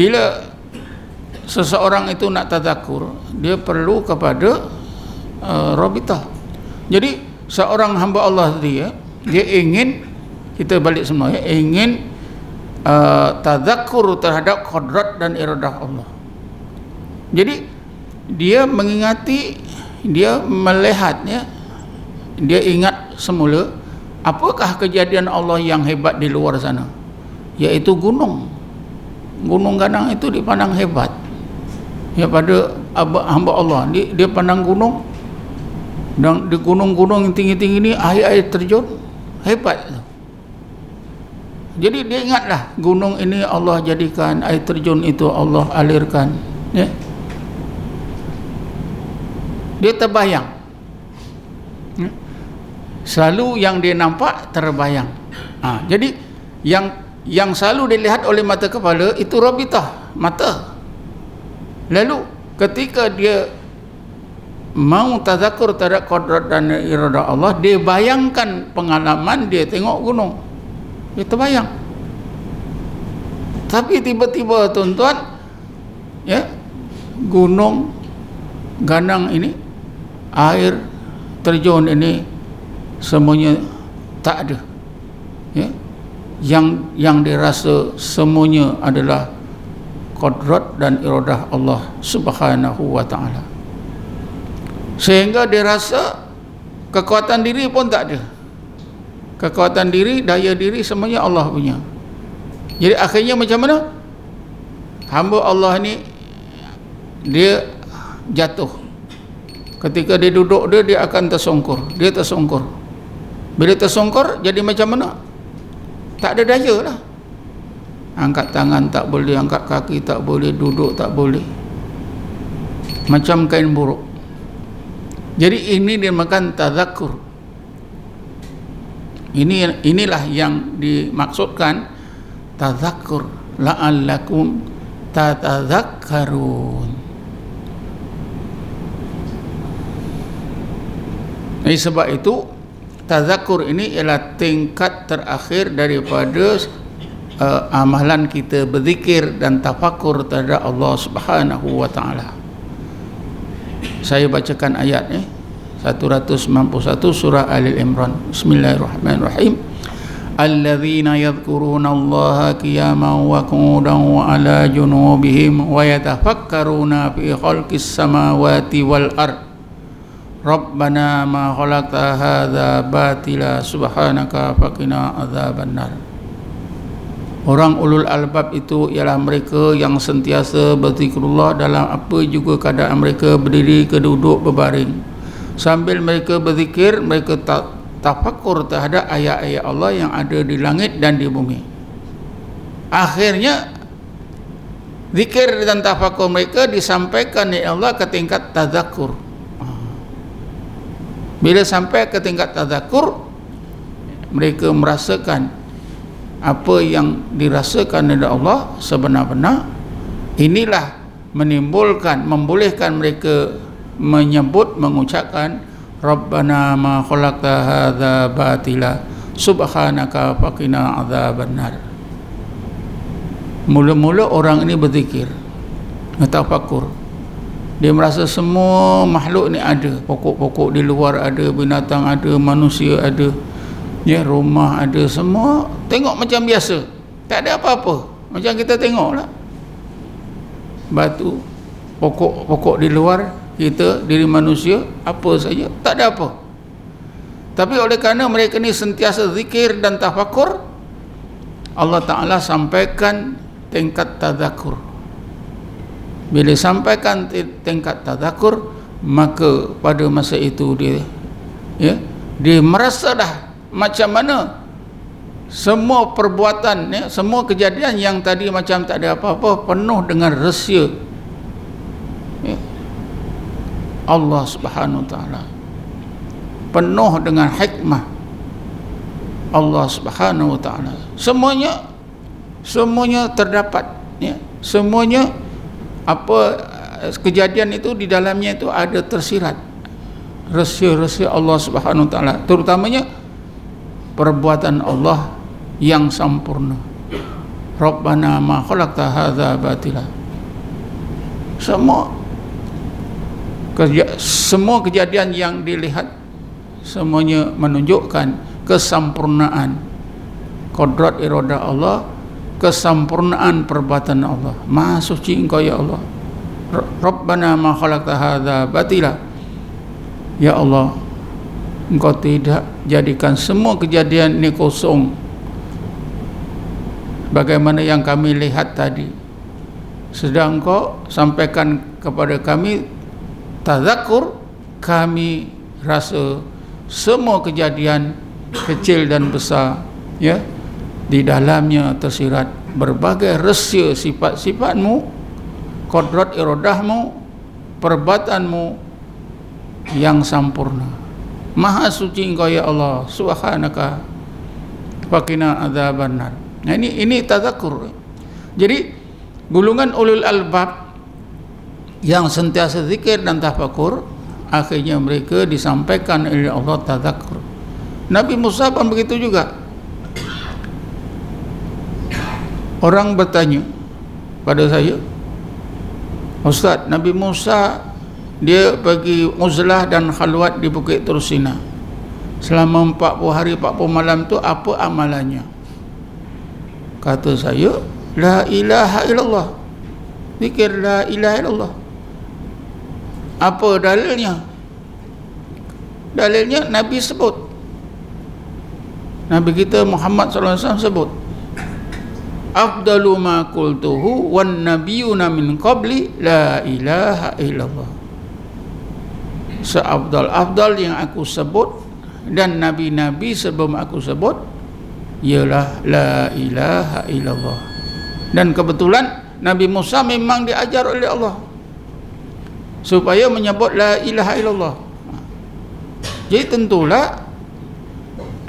bila seseorang itu nak tadzakur, dia perlu kepada rabitah. Jadi seorang hamba Allah dia ingin, kita balik semua ya, ingin tadzakur terhadap qudrat dan iradah Allah. Jadi dia mengingati, dia melihatnya, dia ingat semula apakah kejadian Allah yang hebat di luar sana, iaitu gunung ganang itu dipandang hebat ya pada hamba Allah. Dia pandang gunung, dan di gunung-gunung yang tinggi-tinggi ini air terjun hebat. Jadi dia ingatlah gunung ini Allah jadikan, air terjun itu Allah alirkan ya. Dia terbayang ya. Selalu yang dia nampak terbayang. Jadi yang selalu dilihat oleh mata kepala itu rabitah, mata. Lalu ketika dia mau tadzakur terhadap qudrat dan iradah Allah, dia bayangkan pengalaman dia tengok gunung, dia terbayang. Tapi tiba-tiba tuan-tuan ya, gunung ganang ini, air terjun ini semuanya tak ada ya. Yang dirasa semuanya adalah qudrat dan iradah Allah Subhanahu wa ta'ala, sehingga dia rasa kekuatan diri pun tak ada. Kekuatan diri, daya diri semuanya Allah punya. Jadi akhirnya macam mana? Hamba Allah ni dia jatuh. Ketika dia duduk dia akan tersungkur. Dia tersungkur. Bila tersungkur jadi macam mana? Tak ada daya lah. Angkat tangan tak boleh, angkat kaki tak boleh, duduk tak boleh. Macam kain buruk. Jadi ini dinamakan tadzakur. Inilah yang dimaksudkan tadzakur, la'allakum tatadzakkarun. Sebab itu tadzakur ini ialah tingkat terakhir daripada amalan kita berzikir dan tafakur terhadap Allah Subhanahu wa ta'ala. Saya bacakan ayat 191 surah Al-Imran. Bismillahirrahmanirrahim. Alladzina yadhkuruna Allaha qiyaman wa qu'udan wa 'ala junubihim wa yatafakkaruna fi khalqis samawati wal ard. Rabbana ma khalaqta hadza batila subhanaka faqina adzabannar. Orang ulul albab itu ialah mereka yang sentiasa berzikrullah dalam apa juga keadaan mereka berdiri, keduduk, berbaring. Sambil mereka berzikir, mereka tafakur terhadap ayat-ayat Allah yang ada di langit dan di bumi. Akhirnya zikir dan tafakur mereka disampaikan oleh Allah ke tingkat tadzakur. Bila sampai ke tingkat tadzakur, mereka merasakan apa yang dirasakan oleh Allah sebenar-benar. Inilah membolehkan mereka menyebut, mengucapkan Rabbana ma khalaqta hadza batila subhanaka faqina adzabannar. Mula-mula orang ini berzikir, tafakur. Dia merasa semua makhluk ni ada, pokok-pokok di luar ada, binatang ada, manusia ada, ya, rumah ada, semua tengok macam biasa, tak ada apa-apa, macam kita tengok lah, batu, pokok-pokok di luar, kita, diri manusia, apa saja, tak ada apa. Tapi oleh kerana mereka ni sentiasa zikir dan tafakur, Allah Ta'ala sampaikan tingkat tadzakur. Bila sampaikan tingkat tadzakur, maka pada masa itu dia merasa dah macam mana semua perbuatan, semua kejadian yang tadi macam tak ada apa-apa, penuh dengan rahsia Allah Subhanahu Wa Ta'ala, penuh dengan hikmah Allah Subhanahu Wa Ta'ala. Semuanya terdapat, semuanya apa kejadian itu di dalamnya itu ada tersirat rahsia-rahsia Allah Subhanahu Wa Ta'ala, terutamanya perbuatan Allah yang sempurna, Rabbana ma khalaqta hadza batila. Semua kejadian yang dilihat semuanya menunjukkan kesempurnaan qudrat iradah Allah, kesempurnaan perbuatan Allah. Maha suci Engkau ya Allah. Rabbana ma khalaqta hadza batila. Ya Allah, Engkau tidak jadikan semua kejadian ini kosong bagaimana yang kami lihat tadi. Sedang Engkau sampaikan kepada kami tadzakur, kami rasa semua kejadian kecil dan besar, ya, di dalamnya tersirat berbagai rahsia sifat-sifatmu, qudrat iradahmu, perbuatanmu yang sempurna. Maha suci Engkau ya Allah, subhanaka faqina adzabannar. Nah, ini tadzakur. Jadi golongan ulul albab yang sentiasa zikir dan tafakur, akhirnya mereka disampaikan oleh Allah tadzakur. Nabi Musa pun begitu juga. Orang bertanya pada saya, Ustaz, Nabi Musa dia pergi uzlah dan khalwat di Bukit Tursina selama 40 hari 40 malam tu, apa amalannya? Kata saya, la ilaha illallah, zikir la ilaha illallah. Apa dalilnya? Dalilnya Nabi sebut, Nabi kita Muhammad SAW sebut, afdalu ma qultuhu wan nabiyuna min qabli la ilaha illallah. Seabdal-abdal yang aku sebut dan nabi-nabi sebelum aku sebut ialah la ilaha illallah. Dan kebetulan Nabi Musa memang diajar oleh Allah supaya menyebut la ilaha illallah. Jadi tentulah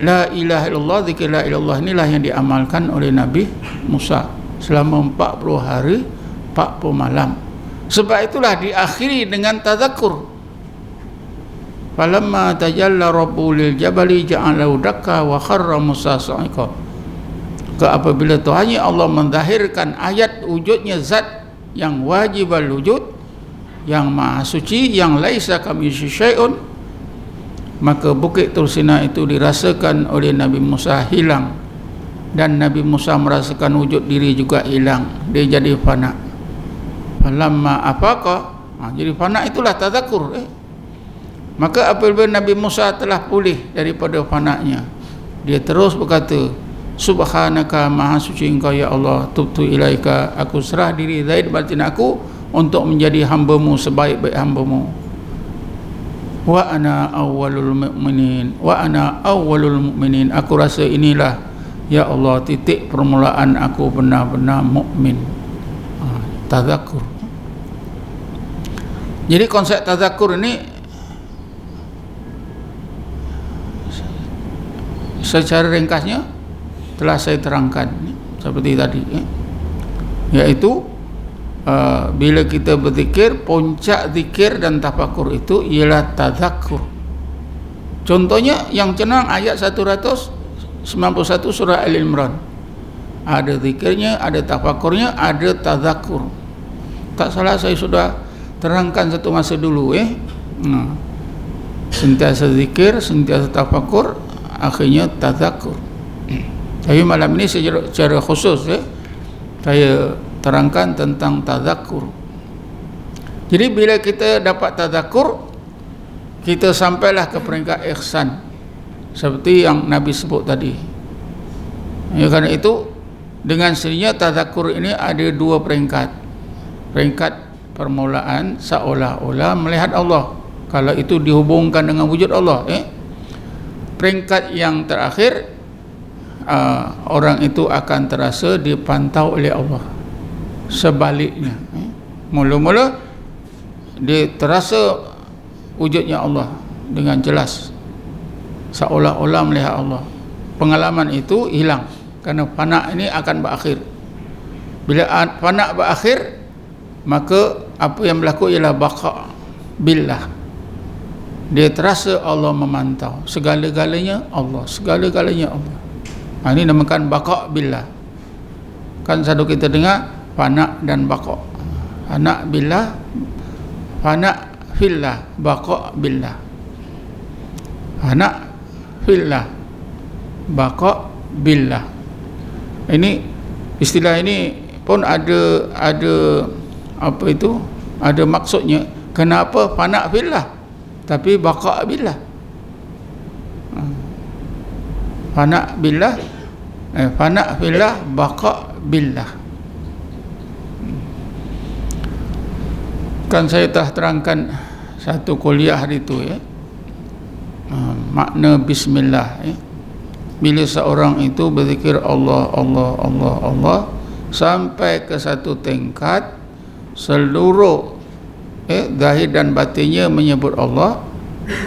la ilaha illallah, zikir la ilallah inilah yang diamalkan oleh Nabi Musa selama 40 hari 40 malam. Sebab itulah diakhiri dengan tadzakur. Falamma tajalla rabbu lil jabali ja'alahu dakka wa kharra Musa sa'iqa. Apabila Tuhannya Allah menzahirkan ayat wujudnya zat yang wajib al-wujud, yang maha suci, yang laisa kamitslihi syai'un, maka Bukit Tursina itu dirasakan oleh Nabi Musa hilang, dan Nabi Musa merasakan wujud diri juga hilang, dia jadi fana. Falamma afaqa, jadi fana itulah tadzakur. Maka apabila Nabi Musa telah pulih daripada fananya, dia terus berkata, subhanaka, maha suci Engkau ya Allah, tubtu ilaika, aku serah diri zahir batin aku untuk menjadi hamba-Mu sebaik-baik hamba-Mu. Wa ana awwalul mu'minin, wa ana awwalul mu'minin, aku rasa inilah ya Allah titik permulaan aku benar-benar mukmin. Tadzakur. Jadi konsep tadzakur ini secara ringkasnya telah saya terangkan seperti tadi, yaitu bila kita berzikir, puncak zikir dan tafakur itu ialah tadzakur. Contohnya yang cenang ayat 191 surah Al-Imran, ada zikirnya, ada tafakurnya, ada tadzakur. Tak salah saya sudah terangkan satu masa dulu, sentiasa zikir, sentiasa tafakur, akhirnya tadzakur. Tapi malam ini secara khusus saya terangkan tentang tadzakur. Jadi bila kita dapat tadzakur, kita sampailah ke peringkat ihsan seperti yang Nabi sebut tadi. Ya, kerana itu dengan sendirinya tadzakur ini ada dua peringkat. Peringkat permulaan seolah-olah melihat Allah, kalau itu dihubungkan dengan wujud Allah. Peringkat yang terakhir, orang itu akan terasa dipantau oleh Allah. Sebaliknya, mula-mula dia terasa wujudnya Allah dengan jelas, seolah-olah melihat Allah. Pengalaman itu hilang kerana fana ini akan berakhir. Bila fana berakhir, maka apa yang berlaku ialah baqa billah. Dia terasa Allah memantau segala-galanya Allah, segala-galanya Allah. Ini namakan baqa billah. kan selalu kita dengar fana dan baqa. Fana billah, fana fillah, baqa billah. Fana fillah, baqa billah. Ini istilah ini pun ada apa itu? Ada maksudnya. Kenapa fana fillah tapi baqa billah? Fana billah, fana fillah, baqa billah. Kan saya telah terangkan satu kuliah hari itu ya, makna bismillah ya. Bila seorang itu berzikir Allah Allah Allah Allah sampai ke satu tingkat seluruh zahir dan batinnya menyebut Allah,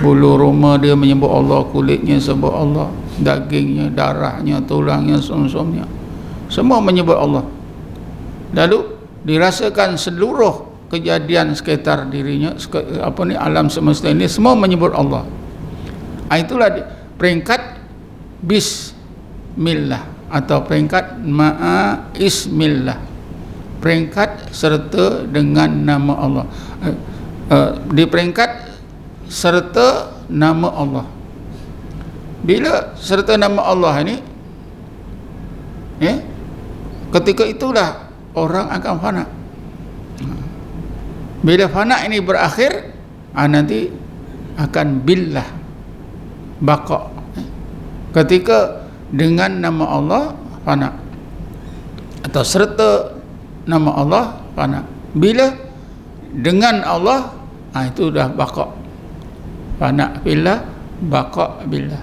bulu roma dia menyebut Allah, kulitnya sebut Allah, dagingnya, darahnya, tulangnya, sumsumnya semua menyebut Allah. Lalu dirasakan seluruh kejadian sekitar dirinya, alam semesta ini semua menyebut Allah. Itulah peringkat bismillah atau peringkat ma'a ismillah, peringkat serta dengan nama Allah. Di peringkat serta nama Allah. Bila serta nama Allah ini ketika itulah orang akan fana. Bila fana ini berakhir, nanti akan billah, baqa. Ketika dengan nama Allah fana atau serta nama Allah fana. Bila dengan Allah, itu dah baqa. Fana billah, baqa billah.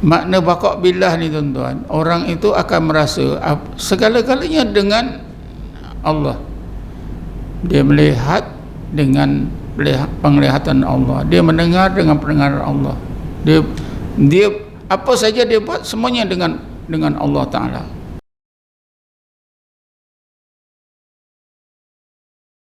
Makna baqa billah ni tuan-tuan, orang itu akan merasa segala-galanya dengan Allah. Dia melihat dengan penglihatan Allah, dia mendengar dengan pendengaran Allah, dia apa saja dia buat semuanya dengan Allah Ta'ala.